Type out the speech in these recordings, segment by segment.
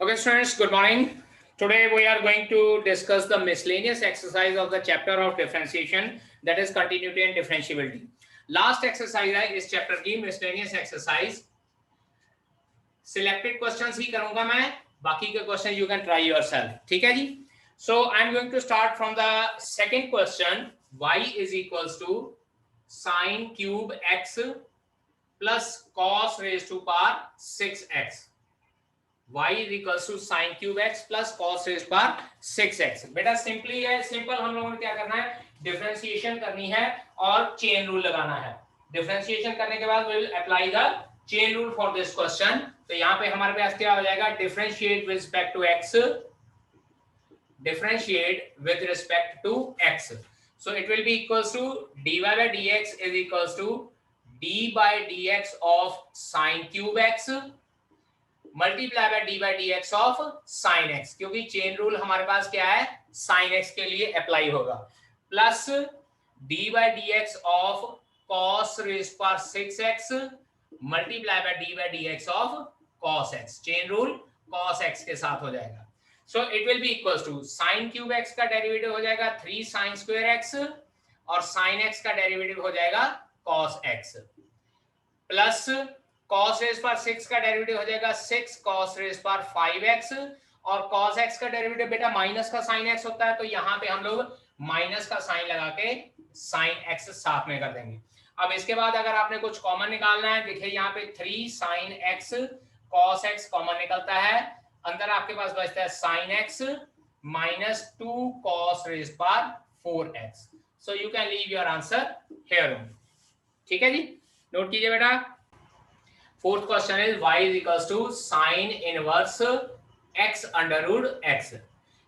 Okay, students, good morning. Today we are going to discuss the miscellaneous exercise of the chapter of differentiation, that is continuity and differentiability. Last exercise है इस chapter की miscellaneous exercise. Selected questions ही करूंगा मैं, बाकी के question you can try yourself. ठीक है जी? So I am going to start from the second question. Y is equals to sin cube x plus cos raised to power 6x. y is equals to sin cube x plus cos raised power 6x. बेटा simply है, simple हम लोगों ने क्या करना है, differentiation करनी है और चेन रूल लगाना है. डिफरेंशिएशन करने के बाद will apply the chain rule for this question. तो यहाँ पे हमारे पास क्या हो जाएगा, differentiate with respect to x, differentiate with respect to x. So it will be equals to dy by dx is equals to d by dx of sin cube x multiply by D by d x of sine x, क्योंकि chain rule हमारे पास क्या है, sine x के लिए apply होगा, plus d by d x of cos raise पर 6x multiply by d x of cos x. Chain rule cos x के साथ हो जाएगा. So it will be equals to sine cube x का derivative हो जाएगा 3 sine square x और sine x का डेरिवेटिव हो जाएगा cos x, plus cos raise पर 6 का डेरिवेटिव हो जाएगा 6 cos रेज पर 5x और cos x का डेरिवेटिव बेटा माइनस का sin x होता है, तो यहाँ पे हम लोग माइनस का साइन लगा के sin x साथ में कर देंगे. अब इसके बाद अगर आपने कुछ कॉमन निकालना है, देखिए यहाँ पे 3 sin x cos x common निकलता है, अंदर आपके पास बचता है sin x minus 2 cos raise पर 4x. So you can leave your answer here only. ठीक है जी, नोट कीजिए बेटा. Fourth question is y is equals to sin inverse x under root x.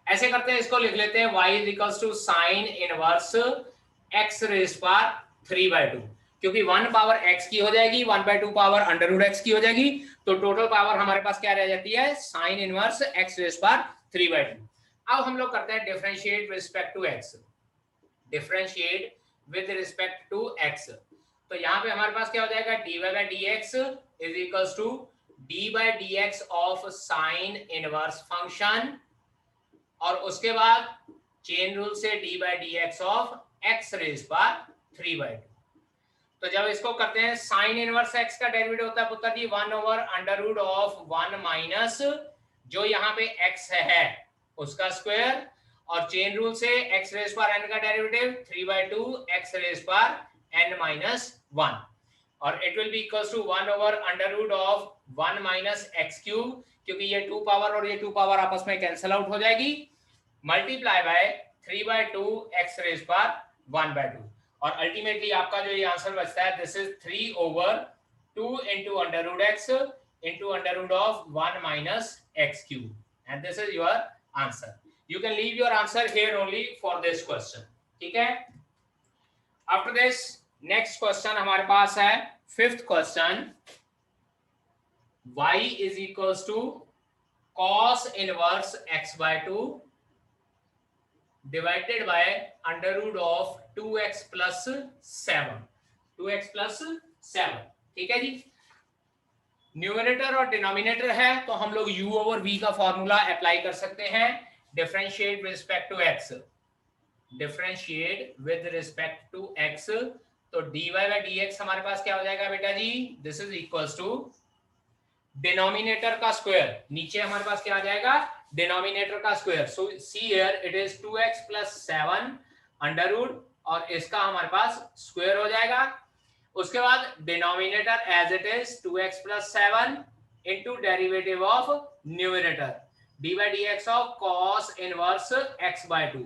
ऐसे करते हैं, इसको लिख लेते हैं y is equals to sin inverse x raised power 3/2, क्योंकि 1 पावर x की हो जाएगी, 1/2 पावर अंडर रूट x की हो जाएगी, तो टोटल पावर हमारे पास क्या रह जाती है, sin inverse x raised power 3/2. अब हम लोग करते हैं differentiate with respect to x. Differentiate with respect to x, तो यहाँ पे हमारे पास क्या हो जाएगा, dy by dx is equals to d by dx of sin inverse function और उसके बाद चेन रूल से d by dx of x raised पर 3/2. तो जब इसको करते हैं, sin इनवर्स x का डेरिवेटिव होता है पुत्र जी 1 over under root of 1 minus जो यहाँ पे x है उसका स्क्वायर, और चेन रूल से x रेज पर n का डेरिवेटिव 3/2 x रेज पर n minus 1 और it will be equals to 1 over under root of 1 minus x cube, क्योंकि ये 2 पावर और ये 2 पावर आपस में कैंसिल आउट हो जाएगी, मल्टीप्लाई बाय 3/2 x रेज पर 1/2 और अल्टीमेटली आपका जो ये आंसर बचता है, this is 3 over 2 into under root x into under root of 1 minus x cube and this is your answer. You can leave your answer here only for this question. ठीक है. After this next question हमारे पास है fifth question, y is equals to cos inverse x/2 divided by under root of 2x plus 7. 2x plus 7. ठीक है जी. Numerator और denominator है, तो हम लोग u over v का फॉर्मूला अप्लाई कर सकते हैं. Differentiate with respect to x, differentiate with respect to x, तो dy by dx हमारे पास क्या हो जाएगा बेटा जी, this is equals to denominator का स्क्वायर, नीचे हमारे पास क्या आ जाएगा, डिनोमिनेटर का square. So see here it is 2x plus 7 under root और इसका हमारे पास स्क्वायर हो जाएगा. उसके बाद denominator as it is 2x plus 7 into derivative of numerator dy by dx of cos inverse x/2.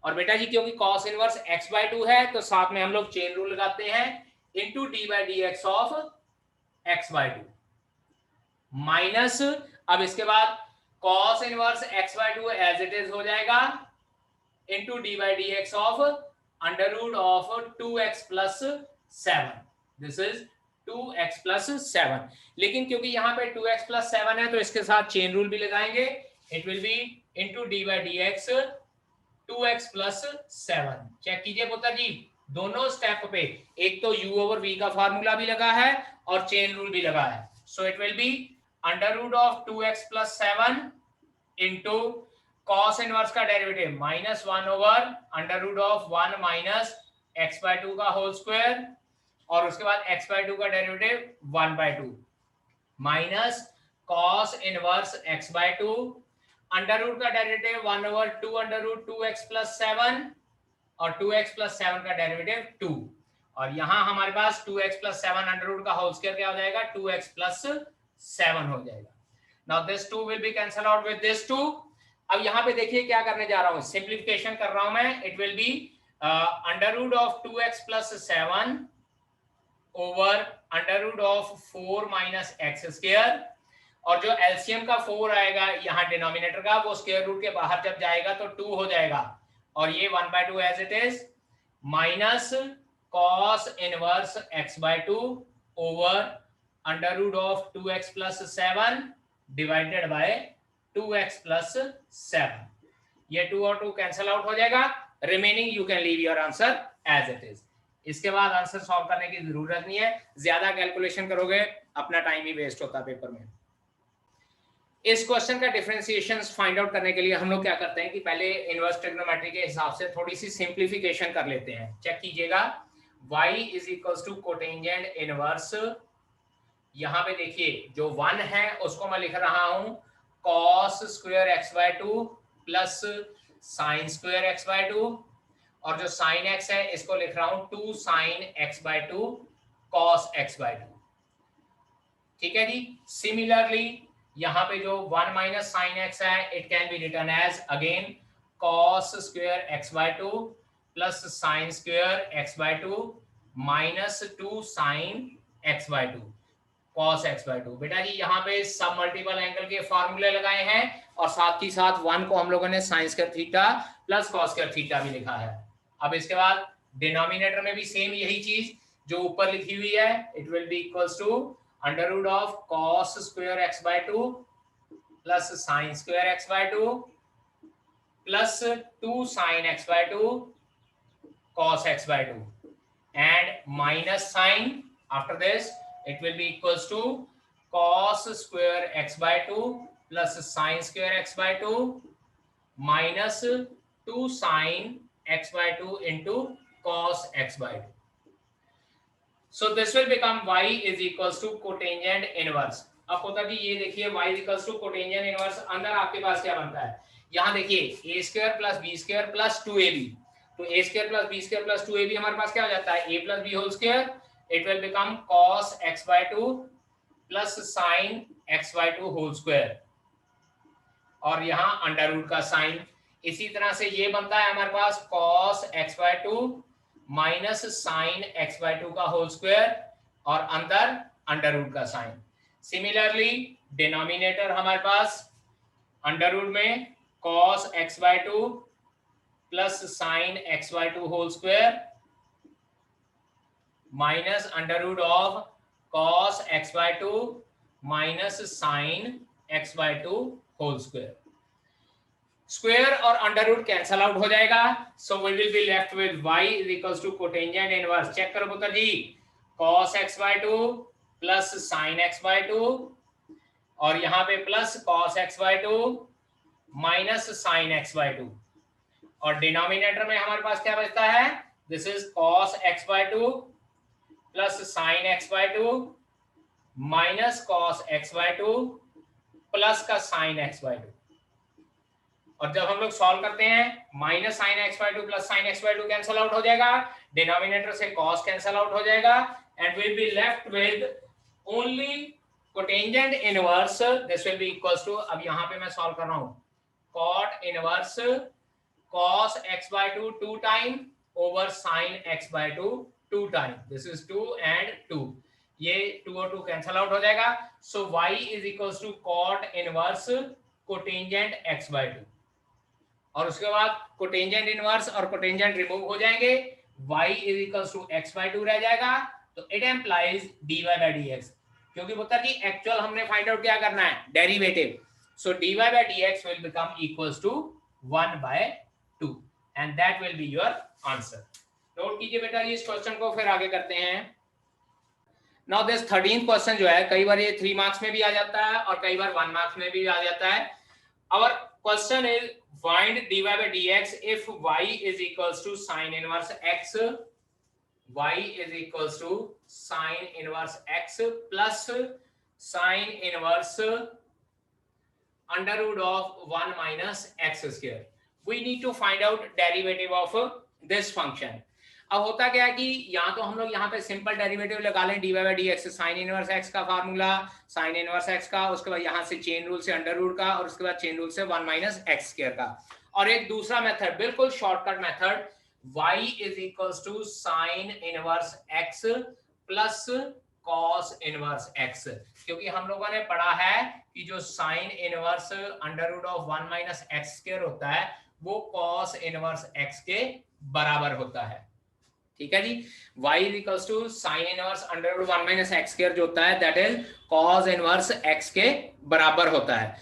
और बेटा जी क्योंकि cos इनवर्स x/2 है, तो साथ में हम लोग चेन रूल लगाते हैं into d by dx of x/2 minus, अब इसके बाद cos inverse x/2 as it is हो जाएगा into d by dx of under root of 2x plus 7. This is 2x plus 7. लेकिन क्योंकि यहाँ पे 2x plus 7 है, तो इसके साथ चेन रूल भी लगाएंगे. It will be into d by dx 2x plus 7. Check कीजिए पुत्र जी, दोनों स्टेप पे एक तो u over v का फार्मूला भी लगा है और चेन रूल भी लगा है. So it will be under root of 2x plus 7 into cos inverse का derivative -1 over under root of 1 minus x/2 का होल स्क्वायर, और उसके बाद x/2 का derivative 1/2 minus cos inverse x/2, under root का derivative 1/2 under root 2x plus 7 और 2x plus 7 का derivative 2, और यहां हमारे पास 2x प्लस 7 अंडर रूट का होल स्क्वायर क्या हो जाएगा 2x प्लस 7 हो जाएगा. Now this 2 will be cancel out with this 2. अब यहां पे देखिए क्या करने जा रहा हूं, सिंप्लीफिकेशन कर रहा हूं मैं. It will be under root of 2x plus 7 over under root of 4 minus x square, और जो एलसीएम का 4 आएगा यहाँ डिनोमिनेटर का, वो स्क्वायर रूट के बाहर जब जाएगा तो 2 हो जाएगा, और ये 1/2 as it is, minus cos inverse x/2 over under root of 2x plus 7 divided by 2x plus 7. ये 2 और 2 कैंसल आउट हो जाएगा. Remaining you can leave your answer as it is. इसके बाद आंसर सॉल्व करने की जरूरत नहीं है, ज्यादा कैलकुलेशन करोगे अपना टाइम ही वेस्ट होता है पेपर में. इस क्वेश्चन का डिफरेंशिएशंस फाइंड आउट करने के लिए हम लोग क्या करते हैं कि पहले इनवर्स ट्रिग्नोमेट्री के हिसाब से थोड़ी सी सिंप्लीफिकेशन कर लेते हैं. चेक कीजिएगा, y is equals to cotangent inverse, यहां पे देखिए जो 1 है उसको मैं लिख रहा हूं cos square x/2 plus sin square x/2, और जो sin x है इसको लिख रहा हूं 2 sin x/2 cos x/2. ठीक है जी. सिमिलरली यहाँ पे जो 1 माइनस साइन एक्स है, it can be written as again cos square x/2 plus sine square x/2 minus 2 sine x/2 cos x/2. बेटा जी यहाँ पे सब मल्टीपल एंगल के फॉर्मूले लगाए हैं, और साथ ही साथ 1 को हम लोगों ने sine square theta plus cos square theta भी लिखा है. अब इसके बाद डिनोमिनेटर में भी सेम यही चीज जो ऊपर लिखी हुई है, it will be equals to under root of cos square x/2 plus sin square x/2 plus 2 sin x/2 cos x/2 and minus sin. After this it will be equals to cos square x/2 plus sin square x/2 minus 2 sin x/2 into cos x/2. So this will become y is equals to cotangent inverse. अब होता जी ये देखिए y is equals to cotangent inverse, अंदर आपके पास क्या बनता है, यहाँ देखिए a square plus b square plus 2ab, तो a square plus b square plus 2ab हमारे पास क्या हो जाता है a plus b whole square. It will become cos x/2 plus sin x/2 whole square, और यहाँ अंडर रूट का साइन. इसी तरह से ये बनता है हमारे पास cos x/2 minus sine x/2 का होल स्क्वायर, और अंदर अंडर रूट का साइन. सिमिलरली डिनोमिनेटर हमारे पास अंडर रूट में cos x/2 plus sine x/2 whole square minus under root of cos x/2 minus sine x/2 whole square. Square और under root cancel out हो जाएगा, so we will be left with y is equals to cotangent inverse. Check करो पुत्र जी, cos x/2 plus sin x/2, और यहाँ पे plus cos x/2 minus sin x/2, और denominator में हमारे पास क्या बचता है, this is cos x/2 plus sin x/2 minus cos x/2 plus का sin x/2. और जब हम लोग सॉल्व करते हैं minus sine x/2 plus sine x/2 cancel out हो जाएगा, डिनोमिनेटर से cos कैंसल आउट हो जाएगा, and will be left with only cotangent inverse. This will be equals to, अब यहाँ पे मैं सॉल्व कर रहा हूँ, cot inverse cos x/2 2 time over sin x/2 2 time. This is 2 and 2, ये 2 और 2 कैंसल आउट हो जाएगा. So y is equals to cot inverse cotangent x/2, और उसके बाद कोटेंजेंट इनवर्स और कोटेंजेंट रिमूव हो जाएंगे, y is equals to x/2 रह जाएगा. तो इट एम्प्लाइज dy/dx, क्योंकि पुत्र जी एक्चुअल हमने फाइंड आउट क्या करना है, derivative. So dy/dx will become equals to 1/2, and that will be your answer. Note कीजिए बेटा जी इस क्वेश्चन को, फिर आगे करते हैं. नाउ दिस 13th क्वेश्चन जो है, कई बार ये 3 मार्क्स में भी आ जाता है और कई बार 1 मार्क्स में भी आ जाता है. Our question is find dy by dx if y is equals to sin inverse x, y is equals to sin inverse x plus sin inverse under root of 1 minus x square. We need to find out derivative of this function. अब होता क्या है कि या तो हम लोग यहाँ पे सिंपल डेरिवेटिव लगा लें D by d x, sine inverse x का फार्मूला, साइन इनवर्स एक्स का, उसके बाद यहाँ से चेन रूल से अंडर रूट का, और उसके बाद चेन रूल से 1 माइनस एक्स स्क्वायर का. और एक दूसरा मेथड, बिल्कुल shortcut method, y is equals to sine inverse x plus cos inverse x. क्योंकि हम लोगों ने पढ़ा है कि जो sine inverse under root of 1 minus x square होता है वो कॉस इनवर्स x के बराबर होता है. ठीक है जी. y is equals to sine inverse under root 1 minus x square जो होता है that is cos inverse x के बराबर होता है.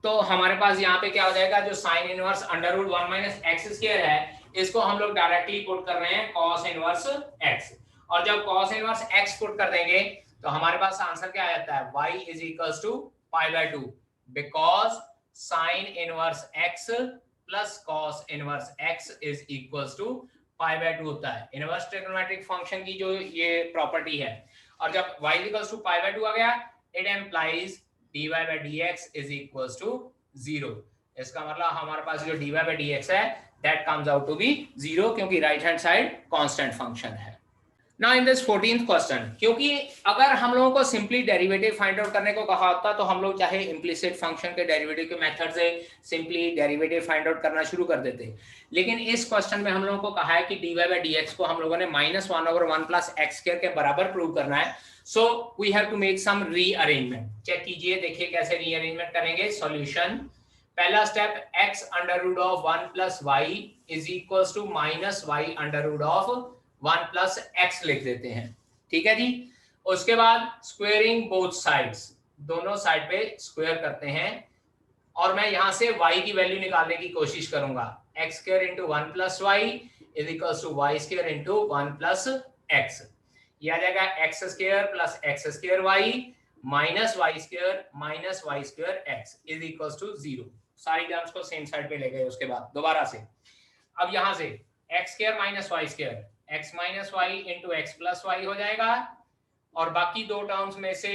तो हमारे पास यहाँ पे क्या हो जाएगा, जो sine inverse under root 1 minus x square है इसको हम लोग डायरेक्टली पुट कर रहे हैं कॉस इनवर्स x. और जब कॉस इनवर्स x पुट कर देंगे तो हमारे पास आंसर क्या आ जाता है, y is equals to pi by 2 because sine inverse x plus cos inverse x is equals to pi by 2 होता है. इनवर्स ट्रिग्नोमेट्रिक फंक्शन की जो ये प्रॉपर्टी है. और जब y equals to pi by 2 आ गया it implies dy by dx is equals to 0. इसका मतलब हमारे पास जो dy by dx है that comes out to be 0 क्योंकि right hand side constant function है. Now in this 14th question, क्योंकि अगर हम लोगों को सिंपली डेरिवेटिव फाइंड आउट करने को कहा होता तो हम लोग चाहे इम्प्लिसिट फंक्शन के डेरिवेटिव के मेथड से सिंपली डेरिवेटिव फाइंड आउट करना शुरू कर देते. लेकिन इस क्वेश्चन में हम लोगों को कहा है कि dy by dx को हम लोगों ने -1/1 प्लस एक्स स्क्वायर के बराबर प्रूव करना है. So we have to make some rearrangement. Check कीजिए, देखिए कैसे rearrangement करेंगे. सॉल्यूशन, पहला step x under root of 1 plus y is equals to minus y under root of 1 plus x लिख देते हैं. ठीक है जी. उसके बाद स्क्वायरिंग बोथ साइड्स, दोनों साइड पे स्क्वायर करते हैं और मैं यहां से y की वैल्यू निकालने की कोशिश करूंगा. x square into 1 plus y is equals to y square into 1 plus x. ये आ जाएगा x square plus x square y minus y square x is equals to 0. सारी टर्म्स को सेम साइड पे ले गए. उसके बाद दोबारा से अब यहाँ से x square minus y square x minus y into x plus y हो जाएगा और बाकी दो टर्म्स में से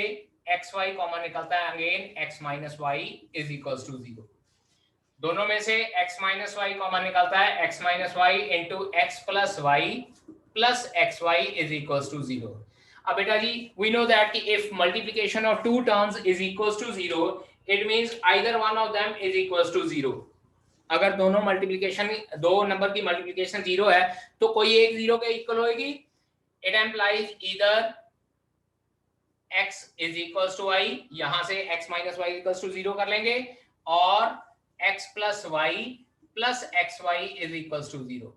xy कॉमन निकलता है. Again x minus y is equals to 0. दोनों में से x माइनस y कॉमन निकलता है. x minus y into x plus y plus xy is equals to 0. अब बेटा जी we know that कि if multiplication of two terms is equals to 0 it means either one of them is equals to 0. अगर दोनों multiplication, दो number की multiplication 0 है तो कोई एक 0 के इक्वल होगी. it implies either x is equals to y, यहां से x minus y equals to 0 कर लेंगे, और x plus y plus xy is equals to 0.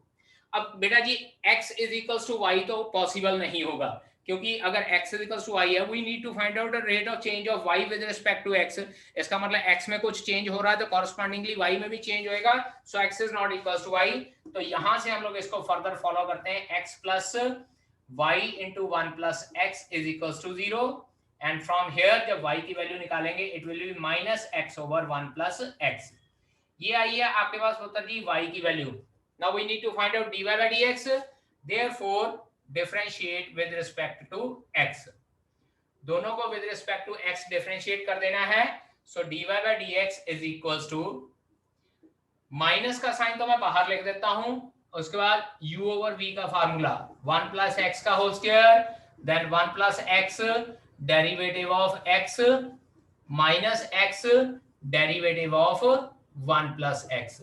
अब बेटा जी x is equals to y तो पॉसिबल नहीं होगा क्योंकि अगर x is equals to y है we need to find out the rate of change of y with respect to x. इसका मतलब x में कुछ चेंज हो रहा है तो correspondingly y में भी चेंज होएगा. so x is not equals to y. तो यहां से हम लोग इसको फर्दर फॉलो करते हैं. x plus y into 1 plus x is equals to 0 and from here जब y की वैल्यू निकालेंगे it will be minus x over 1 plus x. ये आई है आपके पास होता जी y की value. Now we need to find out dy by dx. Therefore, differentiate with respect to x. दोनों को with respect to x differentiate कर देना है. So dy by dx is equals to minus का साइन तो मैं बाहर लिख देता हूं. उसके बाद u over v का फार्मूला 1 plus x का whole square then 1 plus x derivative of x minus x derivative of 1 plus x.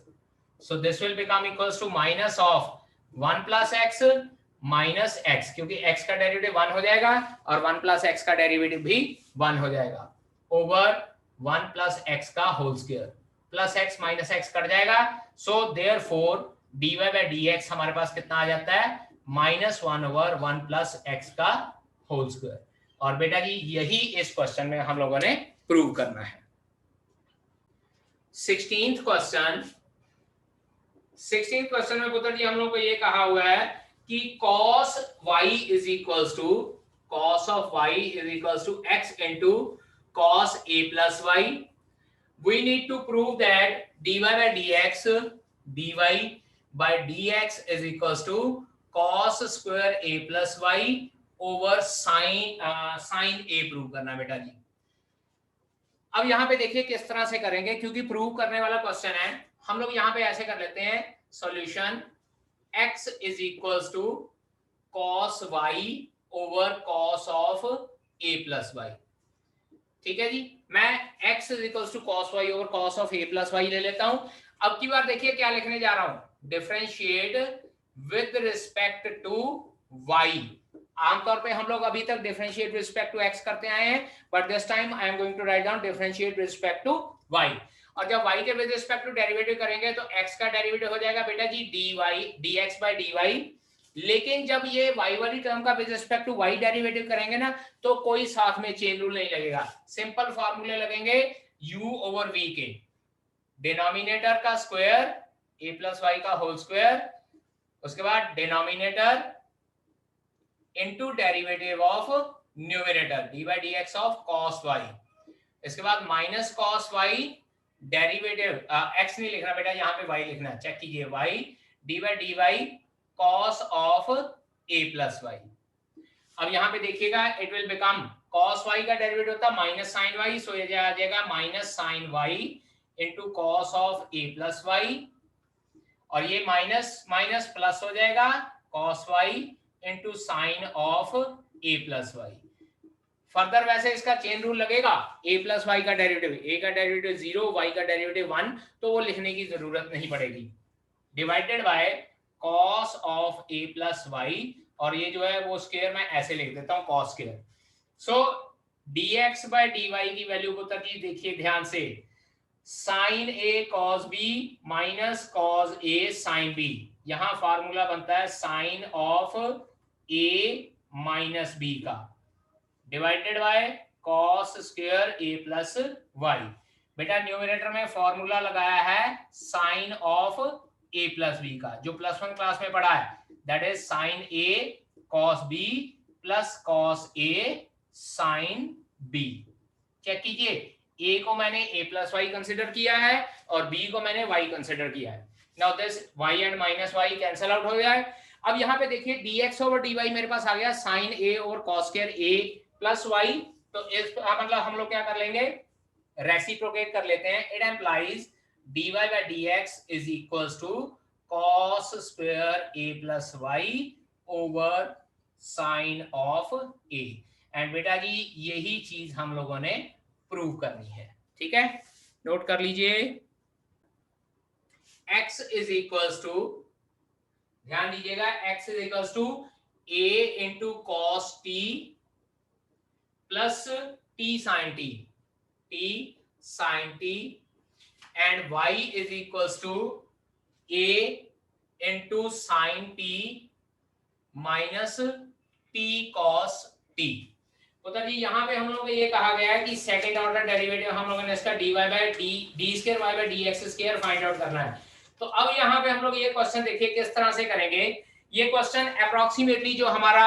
So this will become equals to minus of 1 plus x minus x क्योंकि x का derivative 1 हो जाएगा और 1 plus x का derivative भी 1 हो जाएगा over 1 plus x का whole square plus x minus x cut जाएगा. So therefore dy by dx हमारे पास कितना आ जाता है -1 over 1 plus x का होल स्क्वायर. और बेटा जी यही इस क्वेश्चन में हम लोगों ने प्रूव करना है. 16th क्वेश्चन में पुत्र जी हम लोग को ये कहा हुआ है कि cos y is equals to cos of y is equals to x into cos a plus y. We need to prove that dy by dx is equals to cos square a plus y over sin a prove करना है बेटा जी। अब यहाँ पे देखिए किस तरह से करेंगे, क्योंकि प्रूव करने वाला क्वेश्चन है। हम लोग यहाँ पे ऐसे कर लेते हैं, solution x is equals to cos y over cos of a plus y। ठीक है जी, मैं x is equals to cos y over cos of a plus y ले लेता हूं। अब की बार देखिए क्या लिखने जा रहा हूं, differentiate with respect to y। आमतौर पे हम लोग अभी तक differentiate with respect to x करते आए हैं, but this time I am going to write down differentiate with respect to y। और जब y के विद रिस्पेक्ट टू डेरिवेटिव करेंगे तो x का डेरिवेटिव हो जाएगा बेटा जी dx by dy। लेकिन जब ये y वाली टर्म का with respect to y derivative करेंगे ना, तो कोई साथ में चेन रूल नहीं लगेगा, सिंपल फार्मूले लगेंगे u ओवर v के, डिनोमिनेटर का स्क्वायर a प्लस वाई का होल स्क्वायर, उसके बाद denominator into derivative of numerator dy by dx of cos y, इसके बाद minus cos y derivative x नहीं लिखना बेटा, यहाँ पे y लिखना है, चेक कीजिए y dy by dy cos of a plus y। अब यहाँ पे देखिएगा it will become cos y का डेरिवेटिव होता है माइनस साइन y, सो ये आ जाएगा minus sine y into cos of a plus y, और ये माइनस माइनस प्लस हो जाएगा cos y into sine of a plus y। Further वैसे इसका चेन रूल लगेगा, a प्लस वाई का डेरिवेटिव, a का डेरिवेटिव 0, y का डेरिवेटिव 1, तो वो लिखने की जरूरत नहीं पड़ेगी, divided by cos of a plus y, और ये जो है वो स्क्वायर मैं ऐसे लिख देता हूं cos square. So dx by dy की वैल्यू को तक देखिए ध्यान से, sin a cos b minus cos a sin b, यहां फार्मूला बनता है sin of a minus b का, divided by cos square a plus y. बेटा न्यूमरेटर में फॉर्मूला लगाया है sine of a plus b का, जो प्लस 1 क्लास में पढ़ा है, that is sine a cos b plus cos a sign b। चेक कीजिए, a को मैंने a प्लस वाई कंसिडर किया है और b को मैंने y कंसिडर किया है। Now this y and minus y cancel out हो गया है। अब यहाँ पे देखिए dx ओवर dy मेरे पास आ गया साइन a और cos square a plus y, तो इस मतलब हम लोग क्या कर लेंगे, रेसिप्रोकेट कर लेते हैं। It implies dy by dx is equals to cos square a plus y over sin of a। And बेटा जी यही चीज हम लोगों ने प्रूव करनी है, ठीक है, नोट कर लीजिए। x is equals to, ध्यान दीजिएगा, x is equals to a into cos t plus t sin t, t sin t, and y is equals to a into sin t minus t cos t। तो जी यहाँ पे हम लोग ये कहा गया है कि सेकंड ऑर्डर डेरिवेटिव हम लोगों ने इसका dy by d square y by dx square find out करना है। तो अब यहाँ पे हम लोग ये क्वेश्चन देखिए किस तरह से करेंगे। ये क्वेश्चन अप्रोक्सीमेटली जो हमारा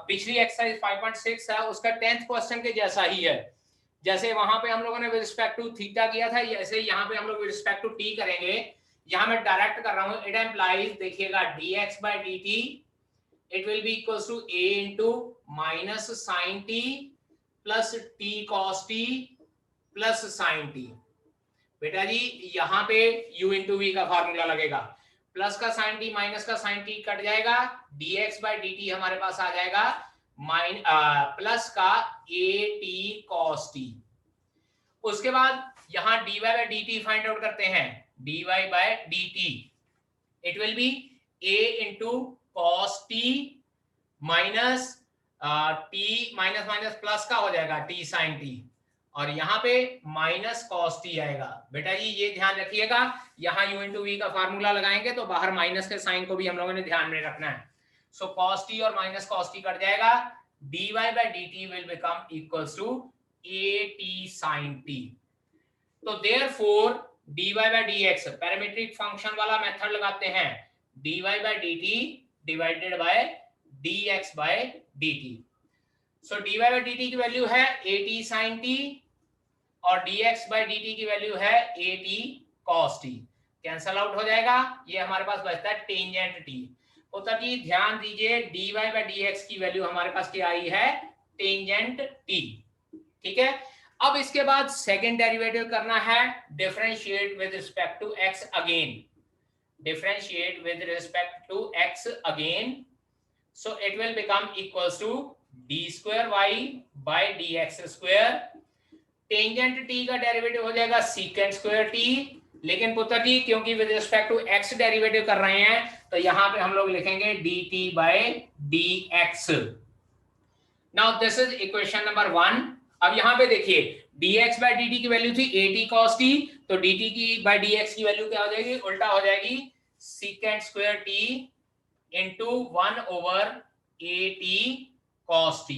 पिछली एक्सरसाइज 5.6 है उसका 10th क्वेश्चन के जैसा ही है। जैसे वहां पे हम लोगों ने विद रिस्पेक्ट टू थीटा किया था, ऐसे यहाँ पे हम लोग विद रिस्पेक्ट टू टी करेंगे। यहाँ मैं डायरेक्ट कर रहा हूँ, इट एम्प्लाइज देखिएगा dx by dt it will be equals to a into minus sin t plus t cos t plus sin t। बेटा जी यहाँ पे u into v का फार्मूला लगेगा, प्लस का sin t माइनस का sin t कट जाएगा, dx by dt हमारे पास आ जाएगा प्लस का a t cos t। उसके बाद यहाँ dy by dt find out करते हैं, dy by dt it will be a into cos t minus t minus minus plus का हो जाएगा t sin t, और यहाँ पे माइनस cos t आएगा। बेटा जी ये ध्यान रखिएगा, यहाँ u into v का फार्मूला लगाएंगे तो बाहर माइनस के साइन को भी हम लोगों ने ध्यान में रखना है। सो cos t और माइनस cos t कट जाएगा, dy by dt will become equals to a t sin t। तो therefore dy by dx parametric function वाला मेथड लगाते हैं, dy by dt divided by dx by dt। So dy by dt की value है at sin t और dx by dt की value है at cos t। Cancel out हो जाएगा, ये हमारे पास बचता है टेंजेंट t। उत्तर जी ध्यान दीजिए dy बाई dx की वैल्यू हमारे पास क्या आई है, टेंजेंट t। ठीक है, अब इसके बाद सेकेंड डेरिवेटिव करना है, differentiate with respect to x again, differentiate with respect to x again, so it will become equals to d square y by dx square। Tangent t का डेरिवेटिव हो जाएगा secant square t, लेकिन पुत्र जी क्योंकि with respect to x derivative कर रहे हैं तो यहां पे हम लोग लिखेंगे dt by dx। Now this is equation number 1। अब यहां पे देखिए dx by dt की वैल्यू थी at cos t, तो dt की by dx की वैल्यू क्या हो जाएगी, उल्टा हो जाएगी secant square t into 1 over at cos t।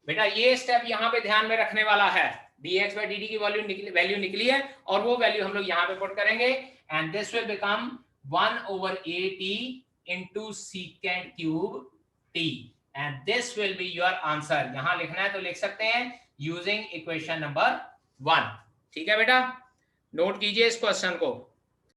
बेटा ये स्टेप यहां पे ध्यान में रखने वाला है, dx by dt की वैल्यू निकली है और वो वैल्यू हम लोग यहां पे पुट करेंगे and this will become 1 over at into secant cube t and this will be your answer। यहां लिखना है तो लिख सकते हैं यूजिंग इक्वेशन नंबर 1। ठीक है बेटा, नोट कीजिए इस क्वेश्चन को।